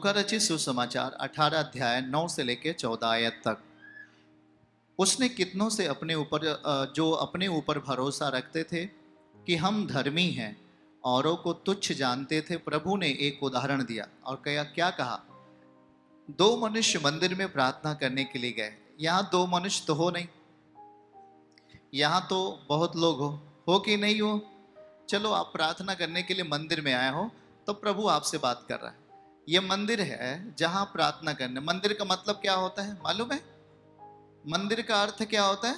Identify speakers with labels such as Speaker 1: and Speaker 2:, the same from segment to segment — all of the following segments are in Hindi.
Speaker 1: लूका रचित सुसमाचार 18 अध्याय 9 से लेकर 14 आयत तक। उसने कितनों से अपने ऊपर जो अपने ऊपर भरोसा रखते थे कि हम धर्मी हैं, औरों को तुच्छ जानते थे, प्रभु ने एक उदाहरण दिया और क्या कहा। दो मनुष्य मंदिर में प्रार्थना करने के लिए गए। यहाँ दो मनुष्य तो हो नहीं, यहाँ तो बहुत लोग हो कि नहीं हो। चलो आप प्रार्थना करने के लिए मंदिर में आए हो तो प्रभु आपसे बात कर रहा है। ये मंदिर है जहां प्रार्थना करने। मंदिर का मतलब क्या होता है मालूम है? मंदिर का अर्थ क्या होता है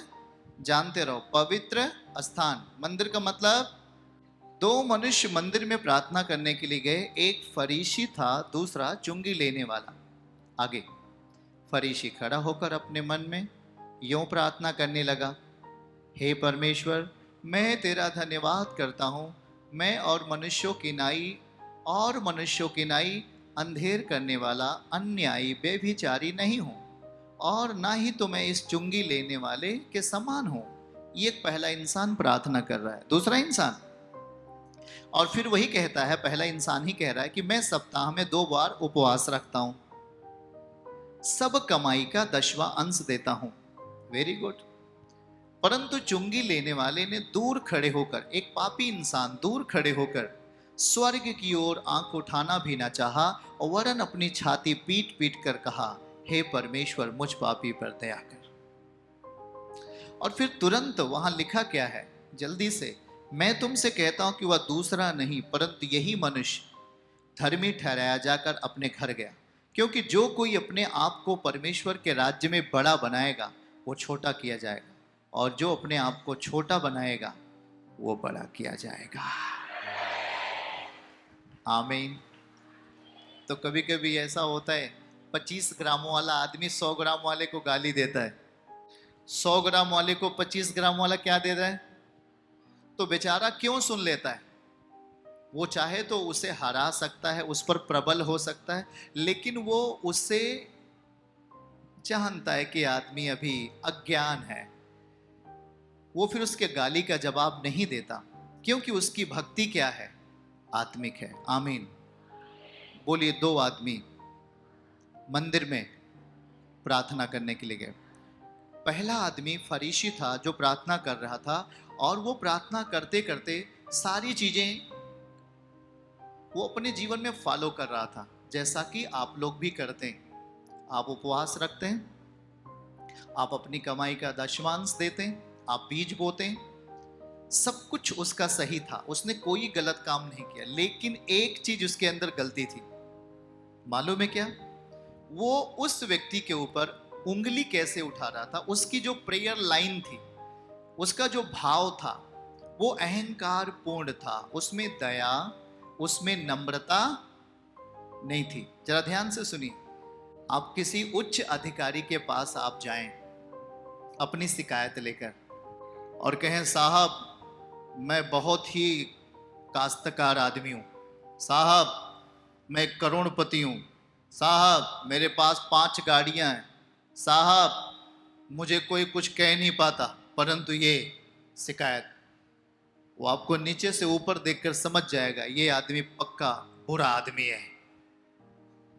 Speaker 1: जानते रहो, पवित्र स्थान। मंदिर का मतलब, दो मनुष्य मंदिर में प्रार्थना करने के लिए गए, एक फरीसी था, दूसरा चुंगी लेने वाला। आगे, फरीसी खड़ा होकर अपने मन में यूं प्रार्थना करने लगा, हे परमेश्वर, मैं तेरा धन्यवाद करता हूँ, मैं और मनुष्यों की नाई अंधेर करने वाला, अन्यायी, बेभिचारी नहीं हूँ, और ना ही तो मैं इस चुंगी लेने वाले के समान हूँ। ये एक पहला इंसान प्रार्थना कर रहा है, दूसरा इंसान। और फिर वही कहता है, पहला इंसान ही कह रहा है कि मैं सप्ताह में 2 बार उपवास रखता हूँ, सब कमाई का 10वां अंश देता हूँ। Very good. परंतु चुंगी लेने वाले ने दूर खड़े होकर, एक पापी इंसान दूर खड़े होकर स्वर्ग की ओर आंख उठाना भी ना चाहा, और वरन अपनी छाती पीट पीट कर कहा, हे परमेश्वर, मुझ पापी पर दया कर। और फिर तुरंत वहां लिखा क्या है, जल्दी से, मैं तुमसे कहता हूं कि वह दूसरा नहीं परंतु यही मनुष्य धर्मी ठहराया जाकर अपने घर गया। क्योंकि जो कोई अपने आप को परमेश्वर के राज्य में बड़ा बनाएगा वो छोटा किया जाएगा, और जो अपने आप को छोटा बनाएगा वो बड़ा किया जाएगा। आमीन। तो कभी कभी ऐसा होता है, 25 ग्रामों वाला आदमी 100 ग्राम वाले को गाली देता है, 100 ग्राम वाले को 25 ग्राम वाला क्या देता है, तो बेचारा क्यों सुन लेता है? वो चाहे तो उसे हरा सकता है, उस पर प्रबल हो सकता है, लेकिन वो उससे जानता है कि आदमी अभी अज्ञान है। वो फिर उसके गाली का जवाब नहीं देता, क्योंकि उसकी भक्ति क्या है, आत्मिक है। आमीन। बोलिए, 2 आदमी मंदिर में प्रार्थना करने के लिए गए। पहला आदमी फरीसी था जो प्रार्थना कर रहा था, और वो प्रार्थना करते करते सारी चीजें वो अपने जीवन में फॉलो कर रहा था, जैसा कि आप लोग भी करते हैं। आप उपवास रखते हैं, आप अपनी कमाई का 10वांश देते हैं, आप बीज बोते हैं, सब कुछ उसका सही था, उसने कोई गलत काम नहीं किया। लेकिन एक चीज उसके अंदर गलती थी, मालूम है क्या? वो उस व्यक्ति के ऊपर उंगली कैसे उठा रहा था। उसकी जो प्रेयर लाइन थी, उसका जो भाव था, वो अहंकार पूर्ण था, उसमें दया, उसमें नम्रता नहीं थी। जरा ध्यान से सुनिए। आप किसी उच्च अधिकारी के पास आप जाएं अपनी शिकायत लेकर और कहें, साहब मैं बहुत ही काश्तकार आदमी हूं, साहब मैं करोड़पति हूं, साहब मेरे पास 5 गाड़ियां हैं, साहब मुझे कोई कुछ कह नहीं पाता, परंतु ये शिकायत, वो आपको नीचे से ऊपर देखकर समझ जाएगा ये आदमी पक्का बुरा आदमी है।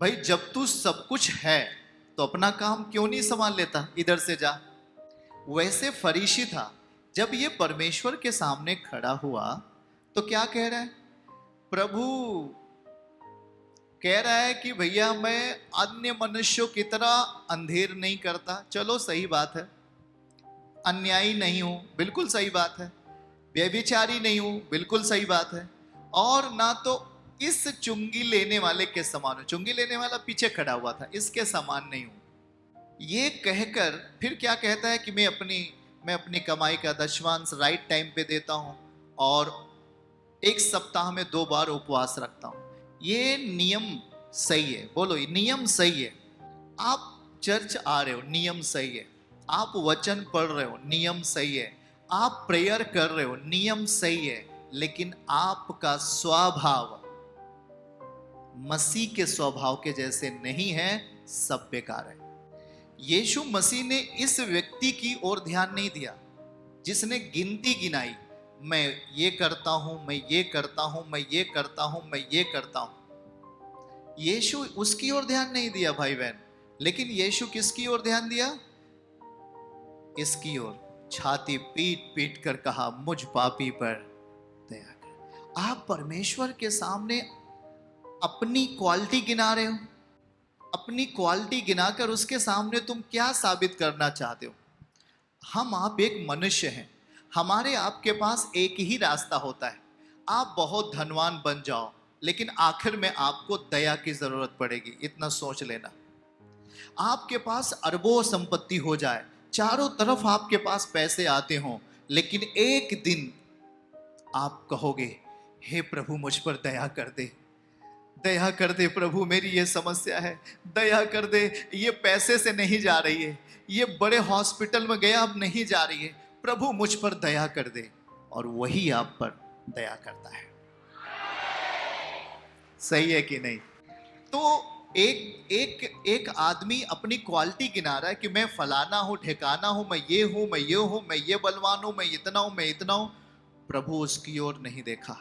Speaker 1: भाई जब तू सब कुछ है तो अपना काम क्यों नहीं संभाल लेता, इधर से जा। वैसे फरीसी था, जब ये परमेश्वर के सामने खड़ा हुआ तो क्या कह रहा है? प्रभु कह रहा है कि भैया मैं अन्य मनुष्यों की तरह अंधेर नहीं करता, चलो सही बात है, अन्यायी नहीं हूं, बिल्कुल सही बात है, व्यभिचारी नहीं हूं, बिल्कुल सही बात है, और ना तो इस चुंगी लेने वाले के समान हूं, चुंगी लेने वाला पीछे खड़ा हुआ था, इसके समान नहीं हूं। ये कहकर फिर क्या कहता है कि मैं अपनी कमाई का 10वांश राइट टाइम पे देता हूं, और एक सप्ताह में 2 बार उपवास रखता हूं। ये नियम सही है, बोलो नियम सही है। आप चर्च आ रहे हो, नियम सही है। आप वचन पढ़ रहे हो, नियम सही है। आप प्रेयर कर रहे हो, नियम सही है। लेकिन आपका स्वभाव मसीह के स्वभाव के जैसे नहीं है, सब बेकार है। यीशु मसीह ने इस व्यक्ति की ओर ध्यान नहीं दिया जिसने गिनती गिनाई, मैं ये करता हूं, मैं ये करता हूं, मैं ये करता हूं, मैं ये करता हूं। यीशु उसकी ओर ध्यान नहीं दिया भाई बहन, लेकिन यीशु किसकी ओर ध्यान दिया? इसकी ओर। छाती पीट पीट कर कहा, मुझ पापी पर दया कर। आप परमेश्वर के सामने अपनी क्वालिटी गिना रहे हो। अपनी क्वालिटी गिनाकर उसके सामने तुम क्या साबित करना चाहते हो? हम आप एक मनुष्य हैं, हमारे आपके पास एक ही रास्ता होता है। आप बहुत धनवान बन जाओ, लेकिन आखिर में आपको दया की जरूरत पड़ेगी, इतना सोच लेना। आपके पास अरबों संपत्ति हो जाए, चारों तरफ आपके पास पैसे आते हों, लेकिन एक दिन आप कहोगे, हे प्रभु मुझ पर दया कर दे, दया कर दे प्रभु, मेरी ये समस्या है, दया कर दे, ये पैसे से नहीं जा रही है, ये बड़े हॉस्पिटल में गया अब नहीं जा रही है, प्रभु मुझ पर दया कर दे। और वही आप पर दया करता है। सही है कि नहीं? तो एक आदमी अपनी क्वालिटी गिना रहा है कि मैं फलाना हूं, ठिकाना हूं, मैं ये हूं, मैं ये हूं, मैं ये बलवान हूं, मैं इतना हूं, मैं इतना हूं। प्रभु उसकी ओर नहीं देखा,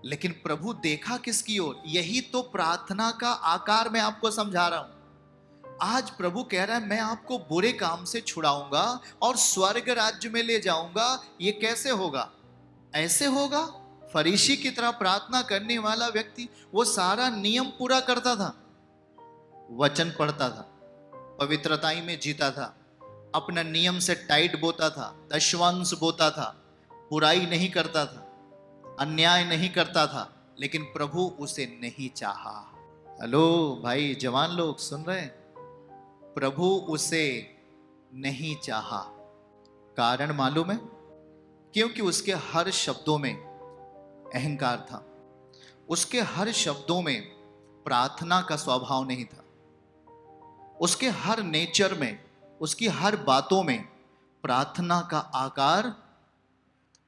Speaker 1: लेकिन प्रभु देखा किसकी ओर? यही तो प्रार्थना का आकार मैं आपको समझा रहा हूं। आज प्रभु कह रहा है, मैं आपको बुरे काम से छुड़ाऊंगा और स्वर्ग राज्य में ले जाऊंगा। ये कैसे होगा? ऐसे होगा, फरीसी की तरह प्रार्थना करने वाला व्यक्ति, वो सारा नियम पूरा करता था, वचन पढ़ता था, पवित्रताई में जीता था, अपना नियम से टाइट बोता था, दशवंश बोता था, बुराई नहीं करता था, अन्याय नहीं करता था, लेकिन प्रभु उसे नहीं चाहा। हेलो भाई, जवान लोग सुन रहे हैं? प्रभु उसे नहीं चाहा। कारण मालूम है? क्योंकि उसके हर शब्दों में अहंकार था, उसके हर शब्दों में प्रार्थना का स्वभाव नहीं था, उसके हर नेचर में, उसकी हर बातों में प्रार्थना का आकार।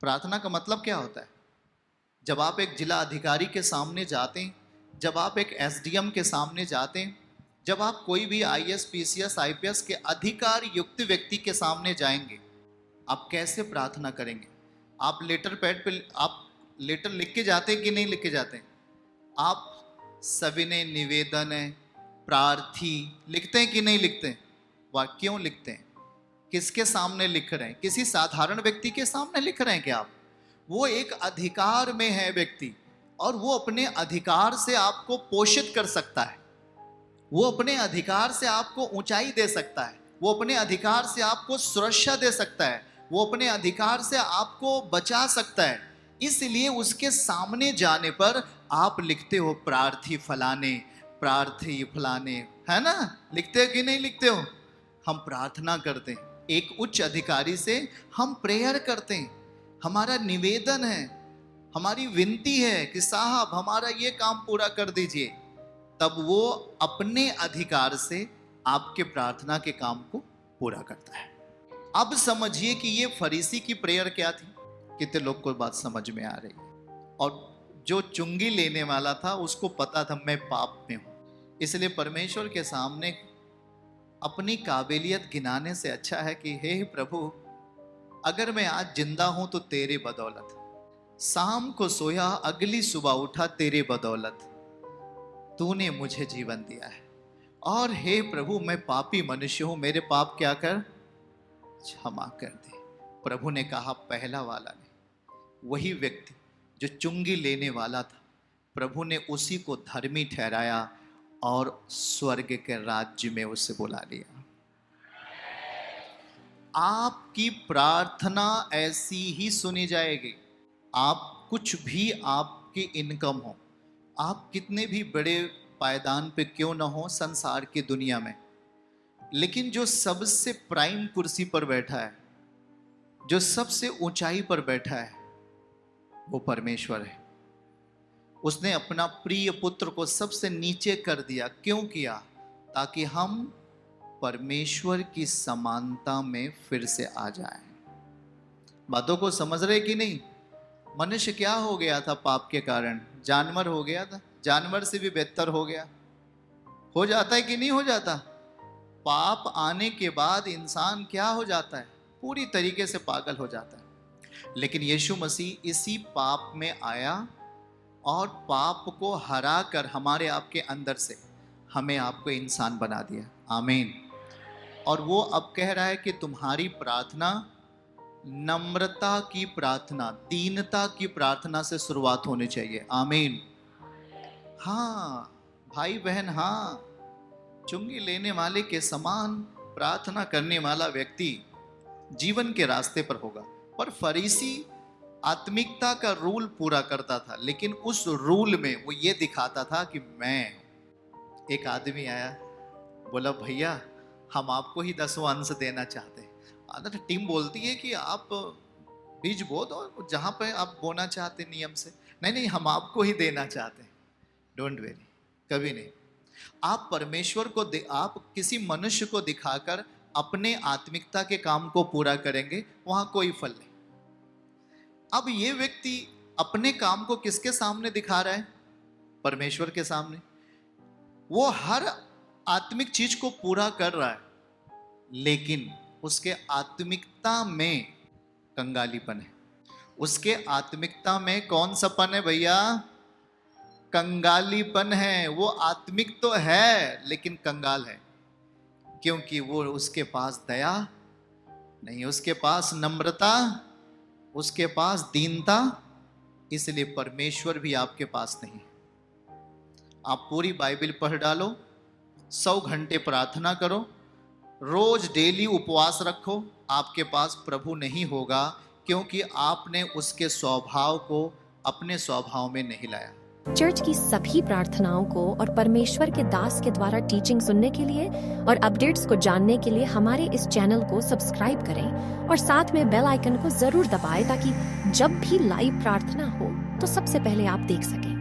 Speaker 1: प्रार्थना का मतलब क्या होता है? जब आप एक जिला अधिकारी के सामने जाते हैं, जब आप एक एसडीएम के सामने जाते हैं, जब आप कोई भी आईएएस, पीसीएस, आईपीएस के अधिकार युक्त व्यक्ति के सामने जाएंगे, आप कैसे प्रार्थना करेंगे? आप लेटर पैड पे आप लेटर लिख के जाते हैं कि नहीं लिख के जाते हैं? आप सविनय निवेदन है, प्रार्थी लिखते हैं कि नहीं लिखते हैं? वह क्यों लिखते हैं? किसके सामने लिख रहे हैं? किसी साधारण व्यक्ति के सामने लिख रहे हैं क्या आप? वो एक अधिकार में है व्यक्ति, और वो अपने अधिकार से आपको पोषित कर सकता है, वो अपने अधिकार से आपको ऊंचाई दे सकता है, वो अपने अधिकार से आपको सुरक्षा दे सकता है, वो अपने अधिकार से आपको बचा सकता है। इसलिए उसके सामने जाने पर आप लिखते हो प्रार्थी फलाने, प्रार्थी फलाने, है ना? लिखते हो कि नहीं लिखते हो? हम प्रार्थना करते हैं, एक उच्च अधिकारी से हम प्रेयर करते हैं, हमारा निवेदन है, हमारी विनती है कि साहब हमारा ये काम पूरा कर दीजिए। तब वो अपने अधिकार से आपके प्रार्थना के काम को पूरा करता है। अब समझिए कि ये फरीसी की प्रेयर क्या थी। कितने लोग को बात समझ में आ रही है? और जो चुंगी लेने वाला था उसको पता था मैं पाप में हूं, इसलिए परमेश्वर के सामने अपनी काबिलियत गिनाने से अच्छा है कि हे प्रभु, अगर मैं आज जिंदा हूं तो तेरे बदौलत, शाम को सोया अगली सुबह उठा तेरे बदौलत, तूने मुझे जीवन दिया है। और हे प्रभु, मैं पापी मनुष्य हूं, मेरे पाप क्या कर, क्षमा कर दे। प्रभु ने कहा, पहला वाला ने, वही व्यक्ति जो चुंगी लेने वाला था, प्रभु ने उसी को धर्मी ठहराया और स्वर्ग के राज्य में उसे बुला लिया। आपकी प्रार्थना ऐसी ही सुनी जाएगी। आप कुछ भी आपकी इनकम हो, आप कितने भी बड़े पायदान पे क्यों ना हो संसार की दुनिया में, लेकिन जो सबसे प्राइम कुर्सी पर बैठा है, जो सबसे ऊंचाई पर बैठा है, वो परमेश्वर है। उसने अपना प्रिय पुत्र को सबसे नीचे कर दिया। क्यों किया? ताकि हम परमेश्वर की समानता में फिर से आ जाएं। बातों को समझ रहे कि नहीं? मनुष्य क्या हो गया था पाप के कारण? जानवर हो गया था, जानवर से भी बेहतर हो गया। हो जाता है कि नहीं हो जाता? पाप आने के बाद इंसान क्या हो जाता है? पूरी तरीके से पागल हो जाता है। लेकिन यीशु मसीह इसी पाप में आया और पाप को हरा कर हमारे आपके अंदर से हमें आपको इंसान बना दिया। आमीन। और वो अब कह रहा है कि तुम्हारी प्रार्थना नम्रता की प्रार्थना, दीनता की प्रार्थना से शुरुआत होनी चाहिए। आमीन। हाँ भाई बहन, हाँ, चुंगी लेने वाले के समान प्रार्थना करने वाला व्यक्ति जीवन के रास्ते पर होगा। पर फरीसी आत्मिकता का रूल पूरा करता था, लेकिन उस रूल में वो ये दिखाता था कि मैं। एक आदमी आया, बोला भैया हम आपको ही 10वां अंश देना चाहते हैं। टीम बोलती है कि आप बीज बो दो जहां पे आप बोना चाहते नियम से। नहीं नहीं, हम आपको ही देना चाहते हैं। डोंट वेरी, कभी नहीं। आप परमेश्वर को आप किसी मनुष्य को दिखाकर अपने आत्मिकता के काम को पूरा करेंगे, वहां कोई फल नहीं। अब ये व्यक्ति अपने काम को किसके सामने दिखा रहा है? परमेश्वर के सामने। वो हर आत्मिक चीज को पूरा कर रहा है, लेकिन उसके आत्मिकता में कंगालीपन है। उसके आत्मिकता में कौन सपन है भैया? कंगालीपन है। वो आत्मिक तो है लेकिन कंगाल है, क्योंकि वो उसके पास दया नहीं, उसके पास नम्रता, उसके पास दीनता। इसलिए परमेश्वर भी आपके पास नहीं। आप पूरी बाइबल पढ़ डालो, 100 घंटे प्रार्थना करो, रोज डेली उपवास रखो, आपके पास प्रभु नहीं होगा, क्योंकि आपने उसके स्वभाव को अपने स्वभाव में नहीं लाया।
Speaker 2: चर्च की सभी प्रार्थनाओं को और परमेश्वर के दास के द्वारा टीचिंग सुनने के लिए और अपडेट्स को जानने के लिए हमारे इस चैनल को सब्सक्राइब करें और साथ में बेल आइकन को जरूर दबाएं, ताकि जब भी लाइव प्रार्थना हो तो सबसे पहले आप देख सकें।